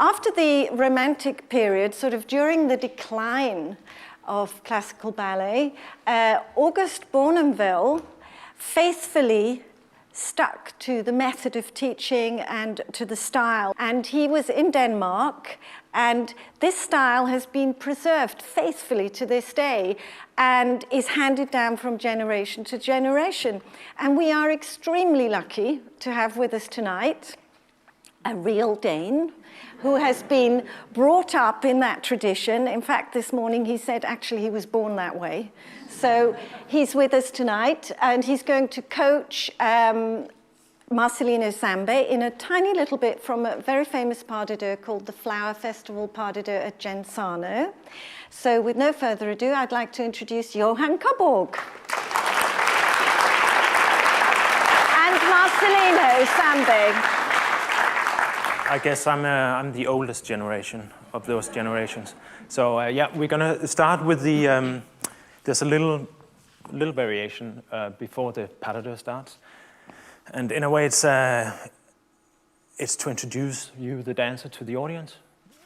After the Romantic period, sort of during the decline of classical ballet, Auguste Bournonville faithfully stuck to the method of teaching and to the style. And he was in Denmark, and this style has been preserved faithfully to this day and is handed down from generation to generation. And we are extremely lucky to have with us tonight a real Dane who has been brought up in that tradition. In fact, this morning he said actually he was born that way. So he's with us tonight, and he's going to coach Marcelino Zambe in a tiny little bit from a very famous pas de deux called the Flower Festival Pas de Deux at Genzano. So with no further ado, I'd like to introduce Johan Coburg. And Marcelino Zambe. I guess I'm the oldest generation of those generations. So yeah, we're gonna start with the, there's a little variation before the pas de deux starts. And in a way it's to introduce you, the dancer, to the audience.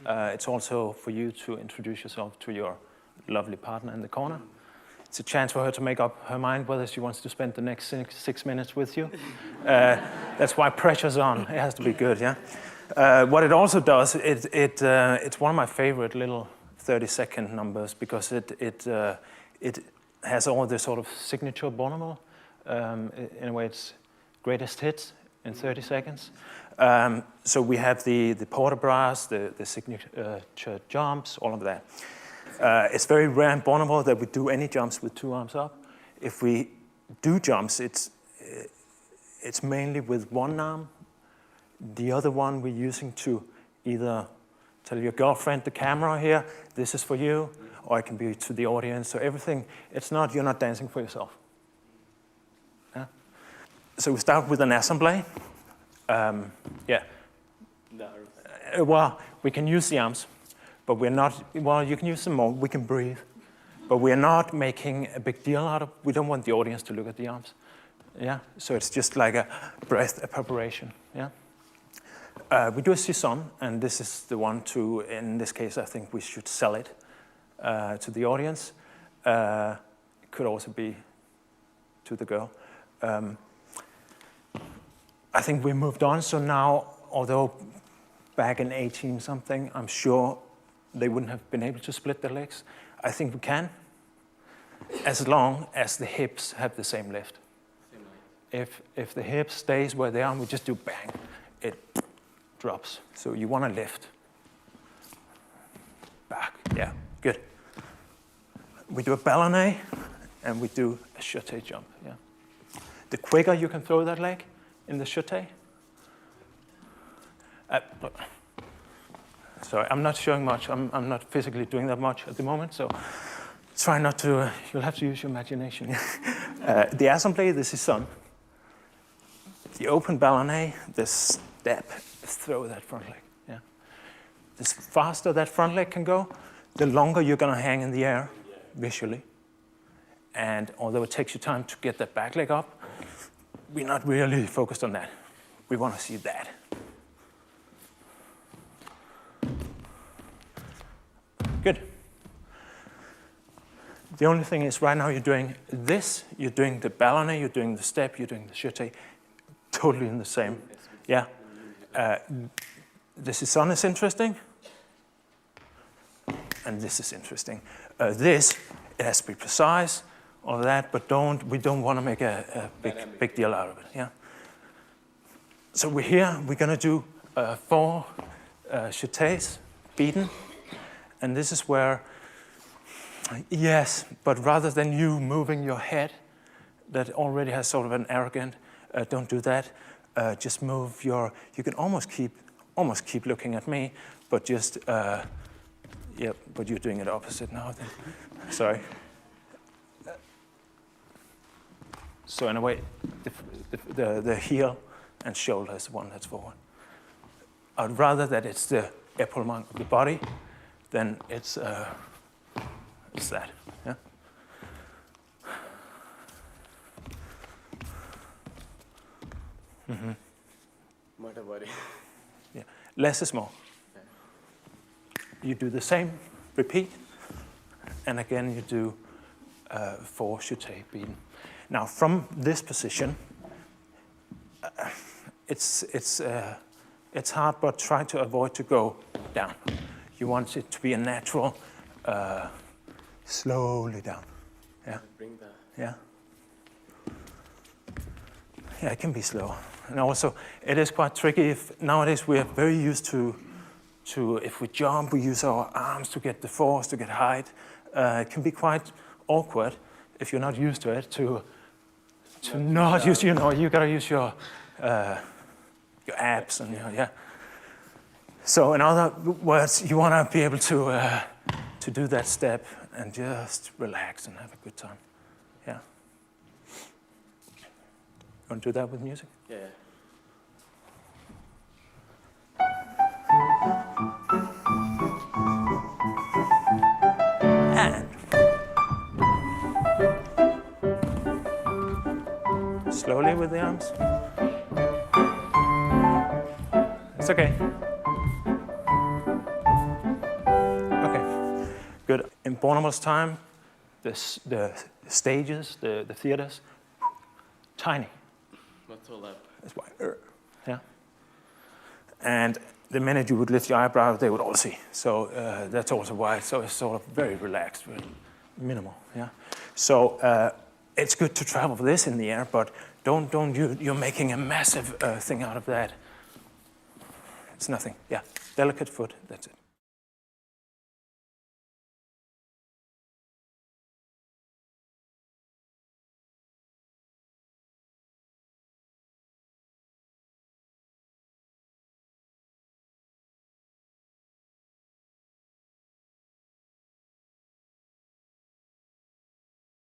It's also for you to introduce yourself to your lovely partner in the corner. It's a chance for her to make up her mind whether she wants to spend the next six minutes with you. That's why pressure's on, it has to be good, yeah? What it also does, it's one of my favorite little 30-second numbers because it has all the sort of signature Bournonville. In a way, it's greatest hits in 30 seconds. So we have the port de bras, the signature jumps, all of that. It's very rare in Bournonville that we do any jumps with two arms up. If we do jumps, it's mainly with one arm. The other one we're using to either tell your girlfriend, the camera here, this is for you, or it can be to the audience. So everything, you're not dancing for yourself. Yeah? So we start with an assemblée. Yeah. Well, we can use the arms, but we're not, well, you can use them more, we can breathe. But we're not making a big deal out of, we don't want the audience to look at the arms. Yeah, so it's just like a breath, a preparation, yeah. We do a sisson, and this is the one to, in this case, I think we should sell it to the audience. It could also be to the girl. I think we moved on, so now, although back in 18 something, I'm sure they wouldn't have been able to split their legs. I think we can, as long as the hips have the same lift. If the hip stays where they are, we just do bang, it drops. So you want to lift. Back, yeah, good. We do a ballet, and we do a jeté jump, yeah. The quicker you can throw that leg in the jeté. Sorry, I'm not showing much. I'm not physically doing that much at the moment, so try not to, you'll have to use your imagination. The assemblée, the sisson. The open ballet, the step, throw that front leg. Yeah. The faster that front leg can go, the longer you're going to hang in the air visually. And although it takes you time to get that back leg up, we're not really focused on that. We want to see that. Good. The only thing is right now you're doing this, you're doing the ballet, you're doing the step, you're doing the jeté. Totally in the same, yeah. The sisson is interesting, and this is interesting. This, it has to be precise, all of that, but we don't want to make a big deal out of it, yeah. So we're here, we're going to do 4 jetés, beaten, and this is where, yes, but rather than you moving your head, that already has sort of an arrogant, don't do that. Just move your, you can almost keep looking at me, but just, yeah, but you're doing it opposite now. Sorry. So in a way, the heel and shoulder is the one that's forward. I'd rather that it's the épaulement of the body than it's that, yeah? Mm-hmm. What about it? Yeah, less is more. you do the same, repeat, and again you do 4 jeté beaten. Now from this position, it's hard, but try to avoid to go down. You want it to be a natural, slowly down. Yeah. Bring the... Yeah. Yeah, it can be slow. And also, it is quite tricky. Nowadays we are very used to if we jump, we use our arms to get the force, to get height. It can be quite awkward if you're not used to it. To not use, you gotta use your abs and yeah. So in other words, you wanna be able to do that step and just relax and have a good time. Yeah. You want to do that with music? Yeah. And slowly with the arms. It's okay. Okay, good. In Bournonville's time, the stages, the theaters, tiny. What's all that? That's why, yeah. And the minute you would lift your eyebrow, they would all see. So that's also why. So it's sort of very relaxed, very minimal. Yeah. So it's good to travel with this in the air, but you're making a massive thing out of that. It's nothing. Yeah. Delicate foot. That's it.